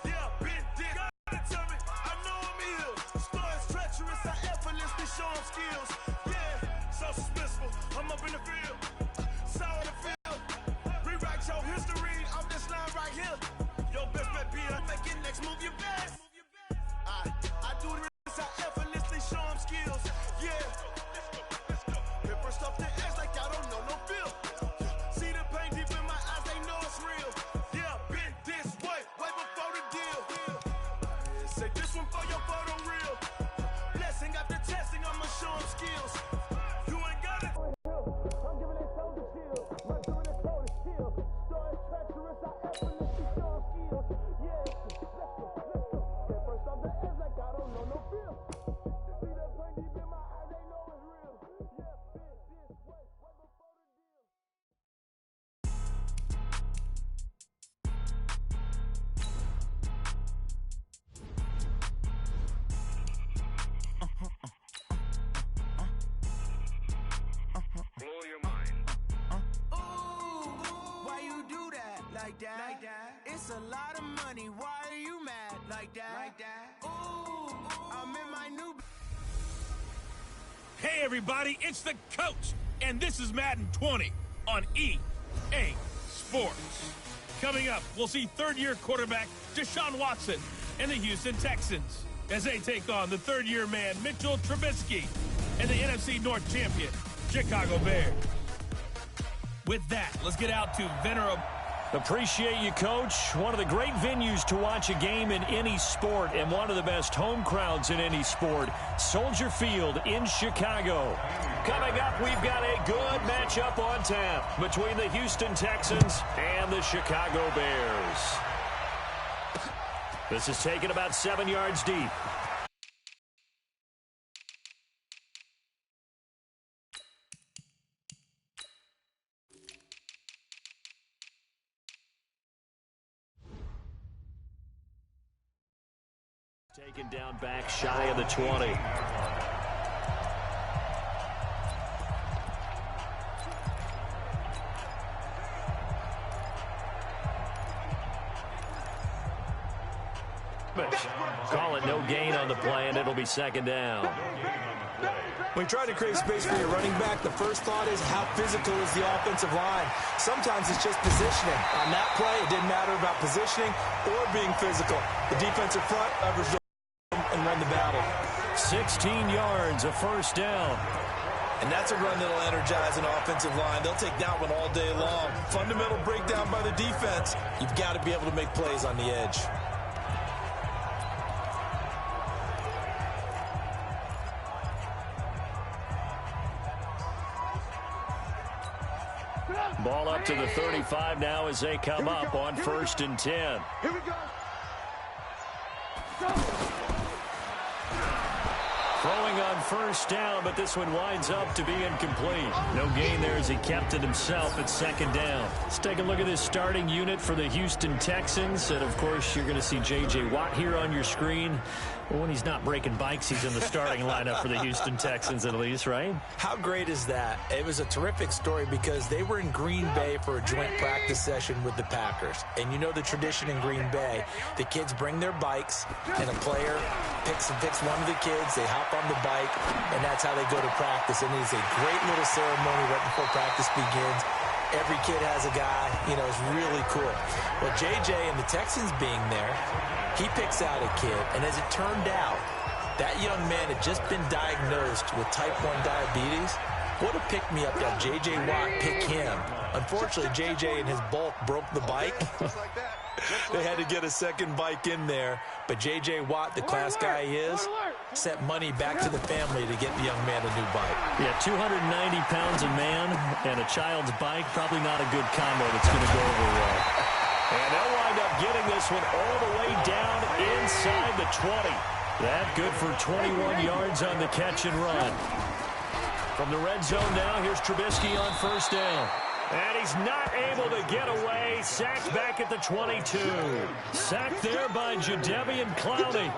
Yeah, been dick. Gotta tell me, I know I'm ill. Stories treacherous, I effortlessly show them skills. Yeah, so suspenseful. I'm up in the field. Sour the field. Rewrite your history off this line right here. Your best bet be to make your next move your best. I do this, I effortlessly show them skills. Yeah. Hit first off the edge like I don't know no feel. See the pain deep in my eyes, they know it's real. Yeah, been this way before the deal. Say this one for your photo real. Blessing after testing, I'ma show them skills. You ain't got it. I'm giving that soul the chill. I'm doing that soul to chill. Stories treacherous, I effortlessly show them skills. Yeah, let's go. Hit first off the edge like I don't know no feel. See the pain deep in my eyes, they know it's real. Yeah, been this way before the deal. Blow your mind. Ooh, why you do that like that? Like that? It's a lot of money. Why are you mad like that? Like that? Ooh, I'm in my new. Hey everybody, it's the coach, and this is Madden 20 on EA Sports. Coming up, we'll see third-year quarterback Deshaun Watson and the Houston Texans as they take on the third-year man Mitchell Trubisky and the NFC North champion Chicago Bears. With that, let's get out to venerable. Appreciate you, Coach. One of the great venues to watch a game in any sport and one of the best home crowds in any sport, Soldier Field in Chicago. Coming up, we've got a good matchup on tap between the Houston Texans and the Chicago Bears. This is taken about 7 yards deep. Taken down back shy of the 20. Call it no gain on the play, and it'll be second down. When you try to create space for your running back, the first thought is how physical is the offensive line. Sometimes it's just positioning. On that play, it didn't matter about positioning or being physical. The defensive front leveraged and won the battle. 16 yards, a first down. And that's a run that'll energize an offensive line. They'll take that one all day long. Fundamental breakdown by the defense. You've got to be able to make plays on the edge. Ball up to the 35 now as they come up on 1st and 10. Here we go. Throwing on first down, but this one winds up to be incomplete. No gain there as he kept it himself at second down. Let's take a look at this starting unit for the Houston Texans. And, of course, you're going to see J.J. Watt here on your screen. Well, when he's not breaking bikes, he's in the starting lineup for the Houston Texans at least, right? How great is that? It was a terrific story because they were in Green Bay for a joint practice session with the Packers. And you know the tradition in Green Bay. The kids bring their bikes, and a player picks one of the kids. They hop on the bike, and that's how they go to practice. And it is a great little ceremony right before practice begins. Every kid has a guy, you know, it's really cool. Well, J.J. and the Texans being there, he picks out a kid, and as it turned out, that young man had just been diagnosed with type 1 diabetes. What a pick-me-up to have J.J. Watt pick him. Unfortunately, J.J. in his bulk broke the bike. They had to get a second bike in there, but J.J. Watt, the class guy he is, sent money back to the family to get the young man a new bike. Yeah, 290 pounds a man and a child's bike, probably not a good combo that's going to go over well. And they'll wind up getting this one all the way down inside the 20. That good for 21 yards on the catch and run. From the red zone now, here's Trubisky on first down. And he's not able to get away. Sacked back at the 22. Sacked there by Jadeveon Clowney.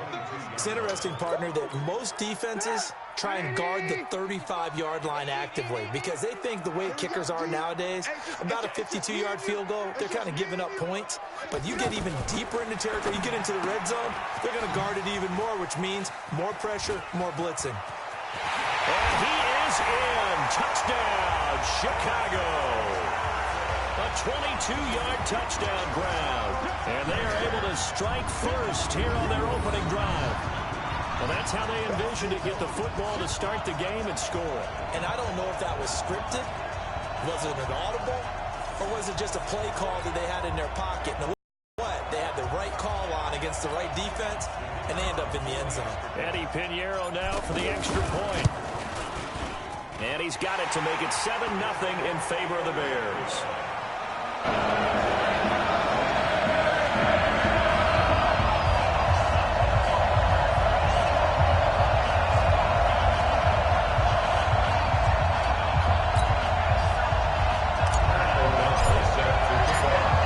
It's interesting, partner, that most defenses try and guard the 35-yard line actively because they think the way kickers are nowadays, about a 52-yard field goal, they're kind of giving up points. But you get even deeper into territory, you get into the red zone, they're going to guard it even more, which means more pressure, more blitzing. And he is in. Touchdown, Chicago. A 22-yard touchdown grab. And they are able to strike first here on their opening drive. Well, that's how they envisioned to get the football to start the game and score. And I don't know if that was scripted, was it an audible, or was it just a play call that they had in their pocket? Now, what? They had the right call on against the right defense, and they end up in the end zone. Eddie Pinheiro now for the extra point. And he's got it to make it 7-0 in favor of the Bears.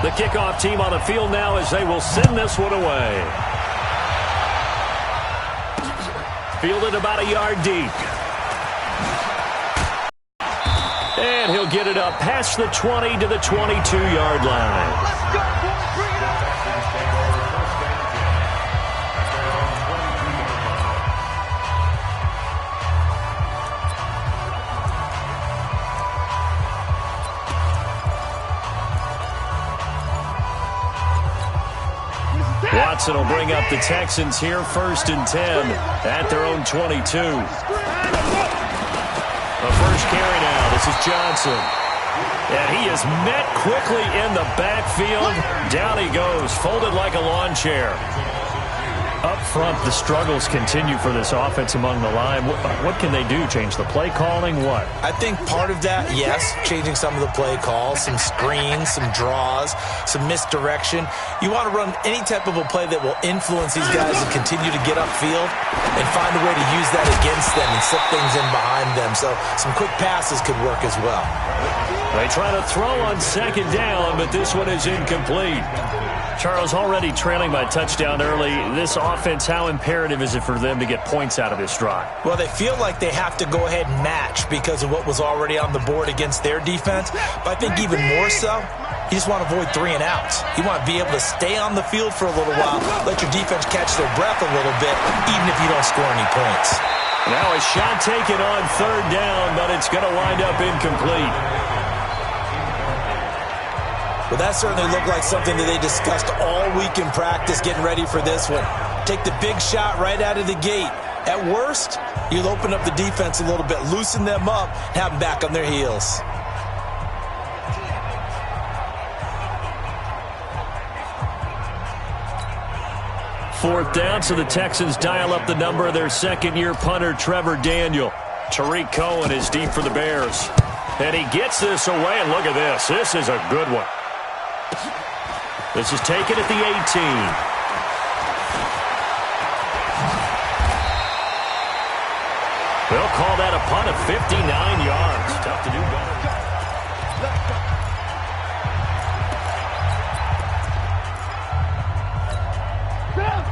The kickoff team on the field now as they will send this one away. Fielded about a yard deep. And he'll get it up past the 20 to the 22-yard line. Let's go, boys. Bring it up. Watson will bring up the Texans here 1st and 10 at their own 22. The first carry now. This is Johnson. And he is met quickly in the backfield. Down he goes, folded like a lawn chair. Up front, the struggles continue for this offense among the line. What can they do? Change the play calling? What? I think part of that, yes, changing some of the play calls, some screens, some draws, some misdirection. You want to run any type of a play that will influence these guys to continue to get upfield and find a way to use that against them and slip things in behind them. So some quick passes could work as well. They try to throw on 2nd down, but this one is incomplete. Charles, already trailing by touchdown early. This offense, how imperative is it for them to get points out of this drive? Well, they feel like they have to go ahead and match because of what was already on the board against their defense. But I think even more so, you just want to avoid 3 and outs. You want to be able to stay on the field for a little while, let your defense catch their breath a little bit, even if you don't score any points. Now a shot taken on 3rd down, but it's going to wind up incomplete. Well, that certainly looked like something that they discussed all week in practice getting ready for this one. Take the big shot right out of the gate. At worst, you'll open up the defense a little bit, loosen them up, and have them back on their heels. Fourth down, so the Texans dial up the number of their second-year punter, Trevor Daniel. Tariq Cohen is deep for the Bears. And he gets this away, and look at this. This is a good one. This is taken at the 18. They'll call that a punt of 59 yards. Tough to do better.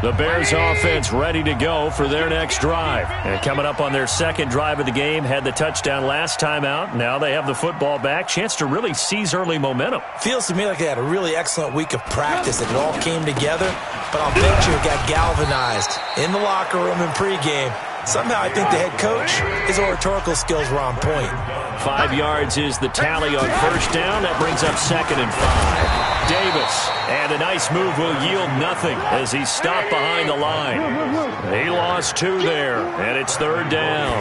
The Bears offense ready to go for their next drive. And coming up on their second drive of the game, had the touchdown last time out. Now they have the football back. Chance to really seize early momentum. Feels to me like they had a really excellent week of practice and it all came together. But I'll bet you it got galvanized in the locker room in pregame. Somehow I think the head coach, his oratorical skills were on point. 5 yards is the tally on 1st down. That brings up 2nd and 5. Davis, and a nice move will yield nothing as he's stopped behind the line. He lost 2 there, and it's 3rd down.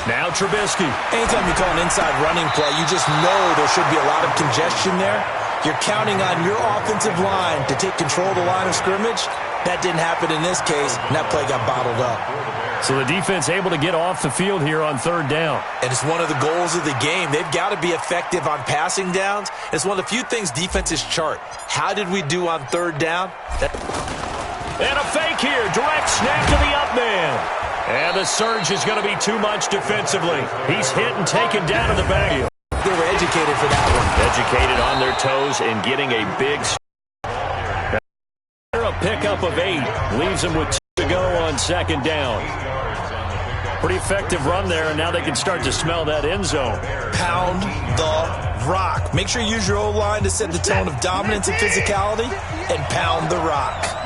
Now Trubisky. Anytime you call an inside running play, you just know there should be a lot of congestion there. You're counting on your offensive line to take control of the line of scrimmage. That didn't happen in this case, and that play got bottled up. So the defense able to get off the field here on 3rd down. And it's one of the goals of the game. They've got to be effective on passing downs. It's one of the few things defenses chart. How did we do on 3rd down? And a fake here. Direct snap to the up man. And the surge is going to be too much defensively. He's hit and taken down in the backfield. They were educated for that one. Educated on their toes and getting a big a pickup of 8. Leaves them with 2 to go on second down. Pretty effective run there, and now they can start to smell that end zone. Pound the rock. Make sure you use your O-line to set the tone of dominance and physicality, and pound the rock.